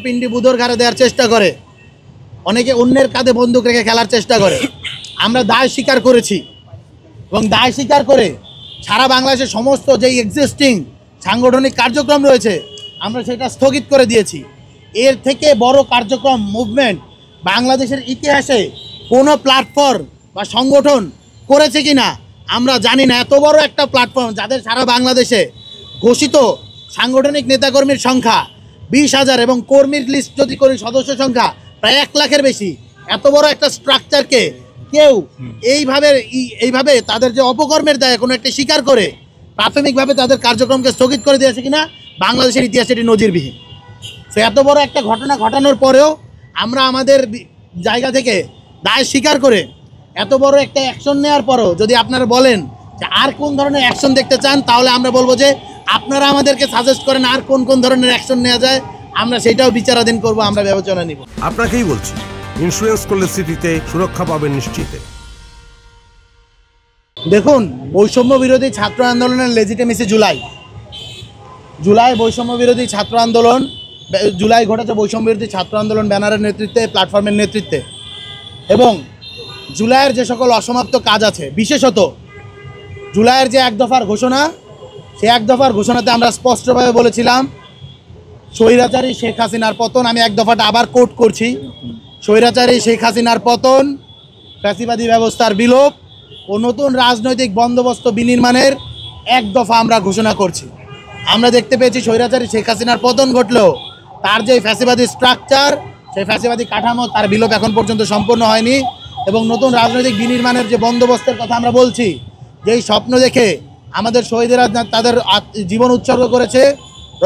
পিণ্ডি বুদর ঘাড়ে দেওয়ার চেষ্টা করে, অনেকে অন্যের কাঁধে বন্দুক রেখে খেলার চেষ্টা করে। আমরা দায় স্বীকার করেছি এবং দায় স্বীকার করে সারা বাংলাদেশের সমস্ত যেই এক্সিস্টিং সাংগঠনিক কার্যক্রম রয়েছে আমরা সেটা স্থগিত করে দিয়েছি। এর থেকে বড় কার্যক্রম মুভমেন্ট বাংলাদেশের ইতিহাসে কোনো প্ল্যাটফর্ম বা সংগঠন করেছে কি না আমরা জানি না। এত বড় একটা প্ল্যাটফর্ম যাদের সারা বাংলাদেশে ঘোষিত সাংগঠনিক নেতাকর্মীর সংখ্যা 20,000 এবং কর্মীর লিস্ট যদি করি সদস্য সংখ্যা প্রায় 1 লাখের বেশি, এত বড় একটা স্ট্রাকচারকে কেউ এইভাবে তাদের যে অপকর্মের দায়ে কোনো একটা স্বীকার করে প্রাথমিকভাবে তাদের কার্যক্রমকে স্থগিত করে দিয়েছে কিনা বাংলাদেশের ইতিহাসে এটি নজিরবিহীন। তো এত বড় একটা ঘটনা ঘটানোর পরেও আমরা আমাদের জায়গা থেকে দায় স্বীকার করে এত বড় একটা অ্যাকশন নেওয়ার পরেও যদি আপনারা বলেন যে আর কোন ধরনের অ্যাকশন দেখতে চান, তাহলে আমরা বলবো যে আপনারা আমাদেরকে সাজেস্ট করেন আর কোন কোন ধরনের অ্যাকশন নেওয়া যায়, আমরা সেটাও বিচারাধীন করব, আমরা বিবেচনা নিব। আপনাকেই বলছি, ইন্স্যুরেন্স করলে সিটিতে সুরক্ষা পাবেন নিশ্চিত। দেখুন, বৈষম্য বিরোধী ছাত্র আন্দোলনের লেজিটিমেসি জুলাই বৈষম্য বিরোধী ছাত্র আন্দোলন, জুলাই ঘটেছে বৈষম্য বিরোধী ছাত্র আন্দোলন ব্যানারের নেতৃত্বে, প্ল্যাটফর্মের নেতৃত্বে, এবং জুলাইয়ের যে সকল অসমাপ্ত কাজ আছে, বিশেষত জুলাইয়ের যে 1 দফার ঘোষণা, সেই 1 দফার ঘোষণাতে আমরা স্পষ্টভাবে বলেছিলাম স্বৈরাচারী শেখ হাসিনার পতন, আমি 1 দফাটা আবার কোট করছি, স্বৈরাচারী শেখ হাসিনার পতন, ফ্যাসিবাদী ব্যবস্থার বিলোপ ও নতুন রাজনৈতিক বন্দোবস্ত বিনির্মাণের 1 দফা আমরা ঘোষণা করছি। আমরা দেখতে পেয়েছি স্বৈরাচারী শেখ হাসিনার পতন ঘটলেও তার যে ফ্যাসিবাদী স্ট্রাকচার, সেই ফ্যাসিবাদী কাঠামো, তার বিলোপ এখন পর্যন্ত সম্পূর্ণ হয়নি। এবং নতুন রাজনৈতিক বিনির্মাণের যে বন্দোবস্তের কথা আমরা বলছি, যেই স্বপ্ন দেখে আমাদের শহীদেরা তাদের জীবন উৎসর্গ করেছে,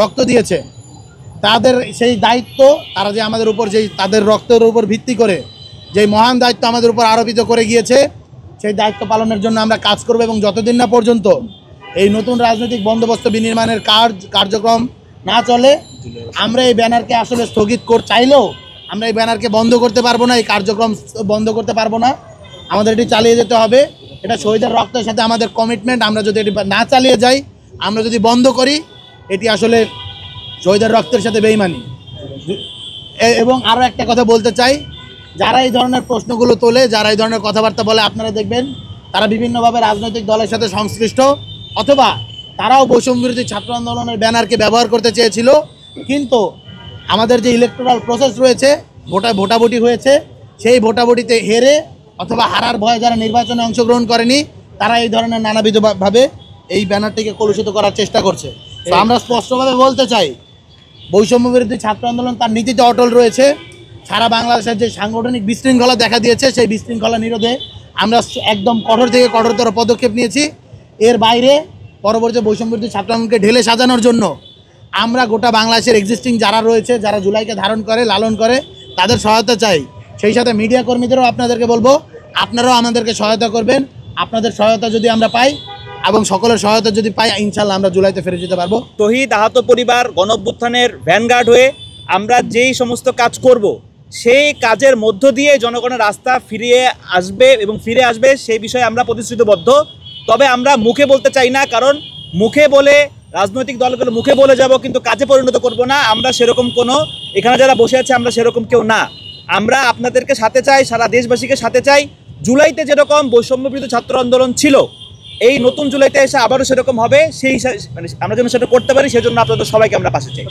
রক্ত দিয়েছে, তাদের সেই দায়িত্ব তারা যে আমাদের উপর যেই তাদের রক্তের উপর ভিত্তি করে যেই মহান দায়িত্ব আমাদের উপর আরোপিত করে গিয়েছে, সেই দায়িত্ব পালনের জন্য আমরা কাজ করব। এবং যতদিন না পর্যন্ত এই নতুন রাজনৈতিক বন্দোবস্ত বিনির্মাণের কার্যক্রম না চলে, আমরা এই ব্যানারকে আসলে স্থগিত চাইলেও আমরা এই ব্যানারকে বন্ধ করতে পারবো না, এই কার্যক্রম বন্ধ করতে পারবো না, আমাদের এটি চালিয়ে যেতে হবে। এটা শহীদের রক্তের সাথে আমাদের কমিটমেন্ট। আমরা যদি এটি না চালিয়ে যাই, আমরা যদি বন্ধ করি, এটি আসলে শহীদের রক্তের সাথে বেইমানি। এবং আরও একটা কথা বলতে চাই, যারা এই ধরনের প্রশ্নগুলো তোলে, যারা এই ধরনের কথাবার্তা বলে, আপনারা দেখবেন তারা বিভিন্নভাবে রাজনৈতিক দলের সাথে সংশ্লিষ্ট, অথবা তারাও বৈষম্য বিরোধী ছাত্র আন্দোলনের ব্যানারকে ব্যবহার করতে চেয়েছিল, কিন্তু আমাদের যে ইলেকটোরাল প্রসেস রয়েছে, ভোটাভুটি হয়েছে, সেই ভোটাভুটিতে হেরে অথবা হারার ভয়ে যারা নির্বাচনে অংশগ্রহণ করেনি, তারা এই ধরনের নানাবিধভাবে এই ব্যানারটিকে কলুষিত করার চেষ্টা করছে। তো আমরা স্পষ্টভাবে বলতে চাই, বৈষম্য বিরোধী ছাত্র আন্দোলন তার নীতিতে অটল রয়েছে। সারা বাংলাদেশের যে সাংগঠনিক বিশৃঙ্খলা দেখা দিয়েছে, সেই বিশৃঙ্খলা নিরোধে আমরা একদম কঠোর থেকে কঠোরতর পদক্ষেপ নিয়েছি। এর বাইরে পরবর্তী বৈষম্য বিরোধী ছাত্র আন্দোলনকে ঢেলে সাজানোর জন্য আমরা গোটা বাংলাদেশের এক্সিস্টিং যারা রয়েছে, যারা জুলাইকে ধারণ করে, লালন করে, তাদের সহায়তা চাই। সেই সাথে মিডিয়া কর্মীদেরও আপনাদেরকে বলবো, আপনারাও আমাদেরকে সহায়তা করবেন। আপনাদের সহায়তা যদি আমরা পাই এবং সকলের সহায়তা যদি পাই, ইনশাল্লাহ আমরা জুলাইতে ফিরে যেতে পারবো। শহীদ আহত পরিবার গণঅভ্যুত্থানের ভ্যানগার্ড হয়ে আমরা যেই সমস্ত কাজ করব, সেই কাজের মধ্য দিয়ে জনগণের রাস্তা ফিরে আসবে সেই বিষয়ে আমরা প্রতিশ্রুতিবদ্ধ। তবে আমরা মুখে বলতে চাই না, কারণ মুখে বলে রাজনৈতিক দলগুলো মুখে বলে যাব, কিন্তু কাজে পরিণত করব না। আমরা সেরকম এখানে যারা বসে আছে আমরা সেরকম কেউ না। আমরা আপনাদেরকে সাথে চাই, সারা দেশবাসীকে সাথে চাই। জুলাইতে যেরকম বৈষম্য বিরোধী ছাত্র আন্দোলন ছিল, এই নতুন জুলাইতে এসে আবারও সেরকম হবে। আমরা যেন সেটা করতে পারি, সেজন্য আপনাদের সবাইকে আমরা পাশে চাই।